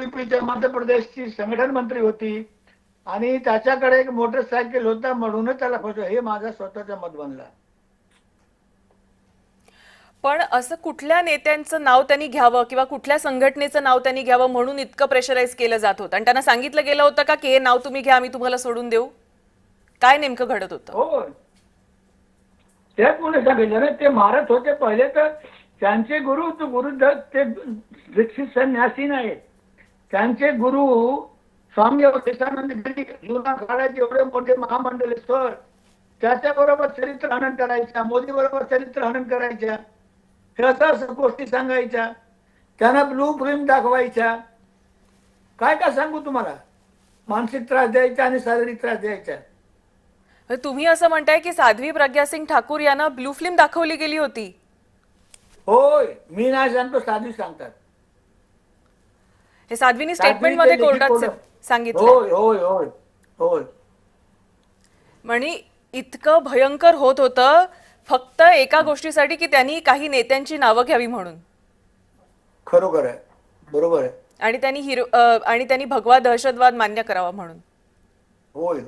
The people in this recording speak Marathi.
UPच्या मध्य प्रदेशची संघटन मंत्री होती आणि त्याच्याकडे एक मोटरसायकल होता म्हणूनच त्याला फसवलं. हे माझा स्वतःचा मत बनला. पण असं कुठल्या नेत्यांचं नाव त्यांनी घ्यावं किंवा कुठल्या संघटनेचं नाव त्यांनी घ्यावं म्हणून इतकं प्रेशराईज केलं जात होतं आणि त्यांना सांगितलं गेलं होतं का की हे नाव तुम्ही घ्या, आम्ही तुम्हाला सोडून देऊ? काय नेमकं घडत होतं? हो, ते कोणी सांगितलं ना, ते मारत होते पहिले. तर त्यांचे गुरु ते दीक्षित संन्यासी नाहीत. त्यांचे गुरु स्वामी अवधेशानंद गिरी जुना काळाचे एवढे मोठे महामंडलेश्वर, त्याच्याबरोबर चरित्र हनन करायच्या, मोदी बरोबर चरित्र हनन करायच्या, ह्याचा गोष्टी सांगायच्या, त्यांना ब्लू फिल्म दाखवायच्या. काय काय सांगू तुम्हाला, मानसिक त्रास द्यायचा आणि शारीरिक त्रास द्यायचा. तुम्ही असं म्हणताय की साध्वी प्रज्ञा सिंग ठाकूर यांना ब्लू फिल्म दाखवली गेली होती? होय, मी नाही सांगतो, साध्वी सांगतात. हे साध्वीनी स्टेटमेंट मध्ये कोर्टात सांगितलं. होय होय होय होय. म्हणजे इतकं भयंकर होत होतं फक्त एका गोष्टीसाठी की त्यांनी काही नेत्यांची नावं घ्यावी म्हणून. खरोखर आहे, बरोबर आहे. आणि त्यांनी भगवा दहशतवाद मान्य करावा म्हणून. होय.